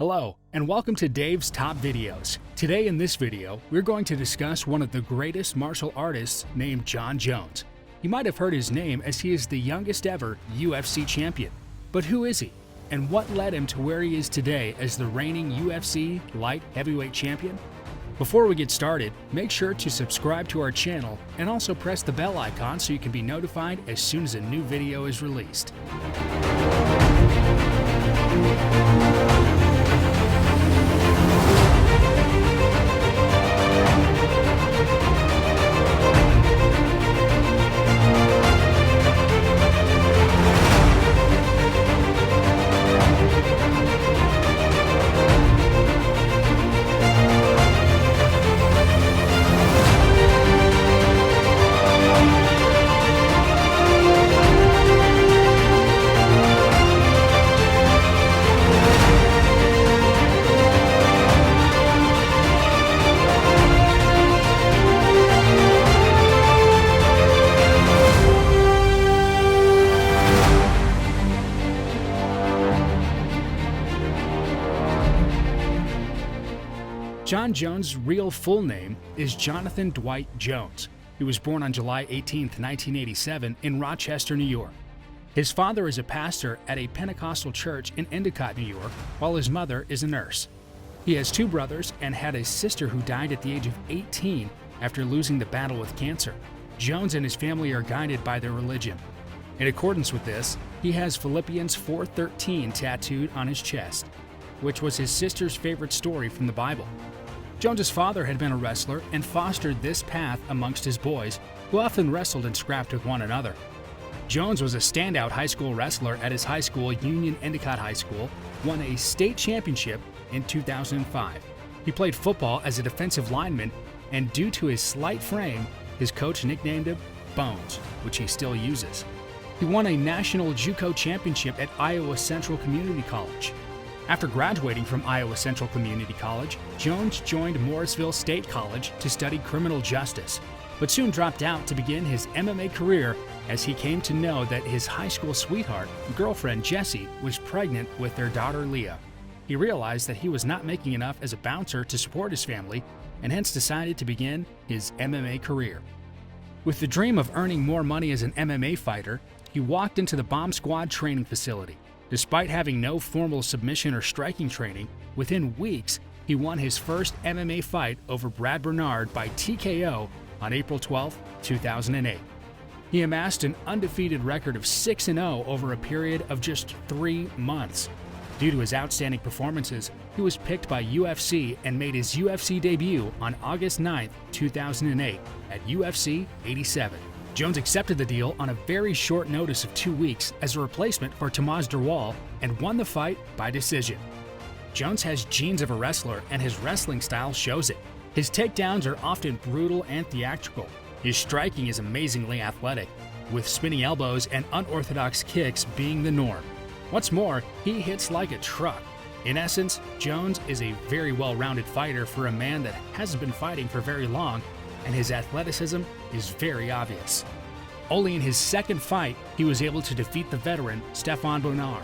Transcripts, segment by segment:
Hello, and welcome to Dave's Top Videos. Today in this video, we're going to discuss one of the greatest martial artists named Jon Jones. You might have heard his name as he is the youngest ever UFC champion. But who is he? And what led him to where he is today as the reigning UFC light heavyweight champion? Before we get started, make sure to subscribe to our channel and also press the bell icon so you can be notified as soon as a new video is released. Jon Jones' real full name is Jonathan Dwight Jones. He was born on July 18, 1987 in Rochester, New York. His father is a pastor at a Pentecostal church in Endicott, New York, while his mother is a nurse. He has two brothers and had a sister who died at the age of 18 after losing the battle with cancer. Jones and his family are guided by their religion. In accordance with this, he has Philippians 4:13 tattooed on his chest, which was his sister's favorite story from the Bible. Jones's father had been a wrestler and fostered this path amongst his boys, who often wrestled and scrapped with one another. Jones was a standout high school wrestler at his high school, Union Endicott High School, won a state championship in 2005. He played football as a defensive lineman, and due to his slight frame, his coach nicknamed him Bones, which he still uses. He won a national JUCO championship at Iowa Central Community College. After graduating from Iowa Central Community College, Jones joined Morrisville State College to study criminal justice, but soon dropped out to begin his MMA career as he came to know that his high school sweetheart, girlfriend Jessie, was pregnant with their daughter Leah. He realized that he was not making enough as a bouncer to support his family and hence decided to begin his MMA career. With the dream of earning more money as an MMA fighter, he walked into the Bomb Squad training facility. Despite having no formal submission or striking training, within weeks, he won his first MMA fight over Brad Bernard by TKO on April 12, 2008. He amassed an undefeated record of 6-0 over a period of just 3 months. Due to his outstanding performances, he was picked by UFC and made his UFC debut on August 9, 2008 at UFC 87. Jones accepted the deal on a very short notice of 2 weeks as a replacement for Tomás Derwal and won the fight by decision. Jones has genes of a wrestler and his wrestling style shows it. His takedowns are often brutal and theatrical. His striking is amazingly athletic, with spinning elbows and unorthodox kicks being the norm. What's more, he hits like a truck. In essence, Jones is a very well-rounded fighter for a man that hasn't been fighting for very long, and his athleticism is very obvious. Only in his second fight, he was able to defeat the veteran Stephan Bonnar.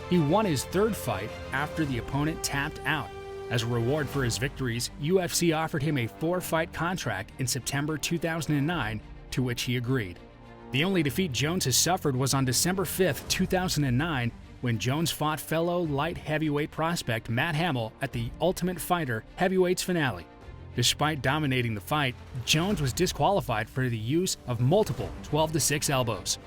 He won his third fight after the opponent tapped out. As a reward for his victories, UFC offered him a 4-fight contract in September 2009, to which he agreed. The only defeat Jones has suffered was on December 5, 2009, when Jones fought fellow light heavyweight prospect Matt Hamill at the Ultimate Fighter Heavyweights finale. Despite dominating the fight, Jones was disqualified for the use of multiple 12-6 elbows.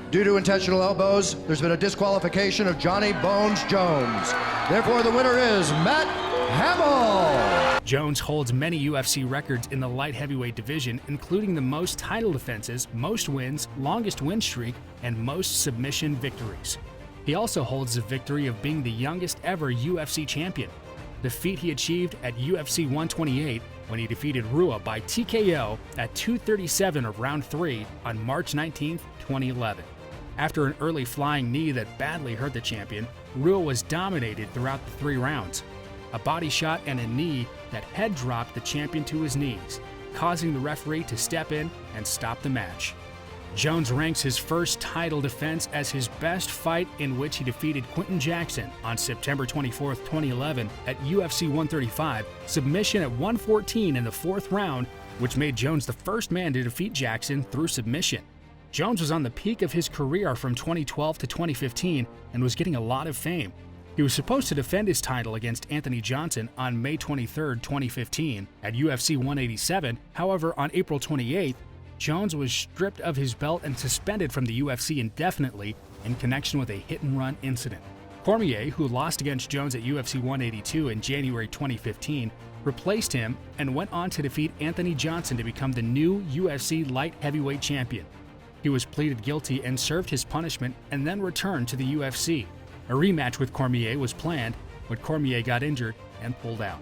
Due to intentional elbows, there's been a disqualification of Johnny Bones Jones. Therefore, the winner is Matt Hamill. Jones holds many UFC records in the light heavyweight division, including the most title defenses, most wins, longest win streak, and most submission victories. He also holds the victory of being the youngest ever UFC champion, the feat he achieved at UFC 128 when he defeated Rua by TKO at 2:37 of round 3 on March 19, 2011. After an early flying knee that badly hurt the champion, Rua was dominated throughout the 3 rounds. A body shot and a knee that head dropped the champion to his knees, causing the referee to step in and stop the match. Jones ranks his first title defense as his best fight, in which he defeated Quinton Jackson on September 24, 2011 at UFC 135, submission at 114 in the 4th round, which made Jones the first man to defeat Jackson through submission. Jones was on the peak of his career from 2012 to 2015 and was getting a lot of fame. He was supposed to defend his title against Anthony Johnson on May 23, 2015 at UFC 187. However, on April 28th, Jones was stripped of his belt and suspended from the UFC indefinitely in connection with a hit-and-run incident. Cormier, who lost against Jones at UFC 182 in January 2015, replaced him and went on to defeat Anthony Johnson to become the new UFC light heavyweight champion. He was pleaded guilty and served his punishment and then returned to the UFC. A rematch with Cormier was planned, but Cormier got injured and pulled out.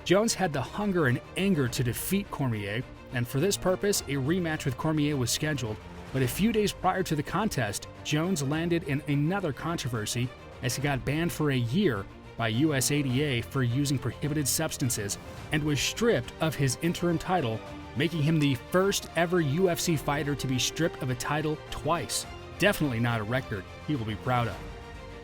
Jones had the hunger and anger to defeat Cormier, and for this purpose, a rematch with Cormier was scheduled, but a few days prior to the contest, Jones landed in another controversy as he got banned for a year by USADA for using prohibited substances and was stripped of his interim title, making him the first ever UFC fighter to be stripped of a title twice. Definitely not a record he will be proud of.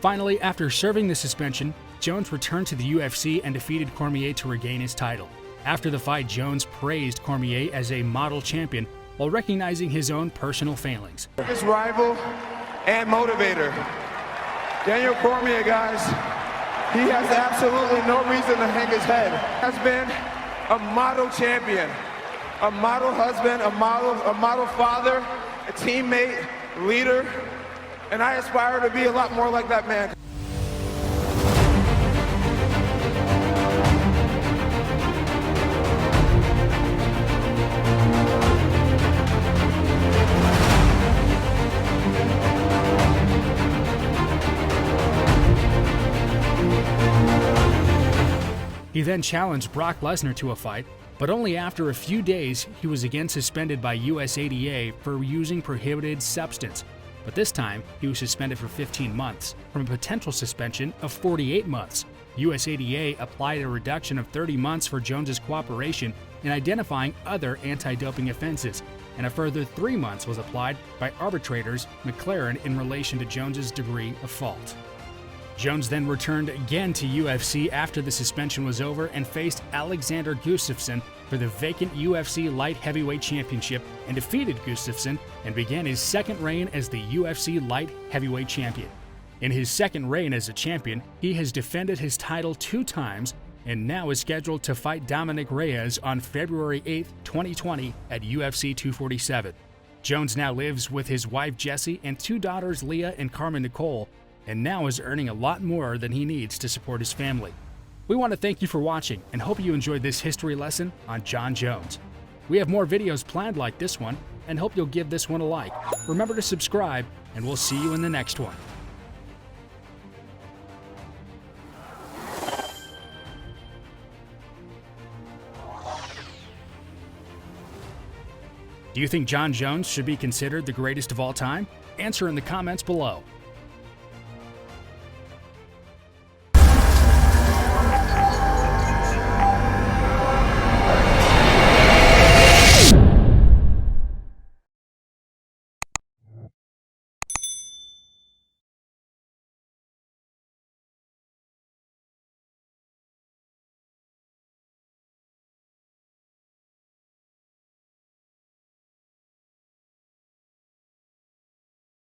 Finally, after serving the suspension, Jones returned to the UFC and defeated Cormier to regain his title. After the fight, Jones praised Cormier as a model champion while recognizing his own personal failings. His rival and motivator, Daniel Cormier, guys, he has absolutely no reason to hang his head. Has been a model champion, a model husband, a model father, a teammate, leader, and I aspire to be a lot more like that man. He then challenged Brock Lesnar to a fight, but only after a few days he was again suspended by USADA for using prohibited substance. But this time, he was suspended for 15 months, from a potential suspension of 48 months. USADA applied a reduction of 30 months for Jones's cooperation in identifying other anti-doping offenses, and a further 3 months was applied by arbitrators McLaren in relation to Jones's degree of fault. Jones then returned again to UFC after the suspension was over and faced Alexander Gustafsson for the vacant UFC Light Heavyweight Championship and defeated Gustafsson and began his second reign as the UFC Light Heavyweight Champion. In his second reign as a champion, he has defended his title 2 times and now is scheduled to fight Dominic Reyes on February 8, 2020 at UFC 247. Jones now lives with his wife Jessie and 2 daughters Leah and Carmen Nicole, and now is earning a lot more than he needs to support his family. We want to thank you for watching and hope you enjoyed this history lesson on Jon Jones. We have more videos planned like this one and hope you'll give this one a like. Remember to subscribe, and we'll see you in the next one. Do you think Jon Jones should be considered the greatest of all time? Answer in the comments below.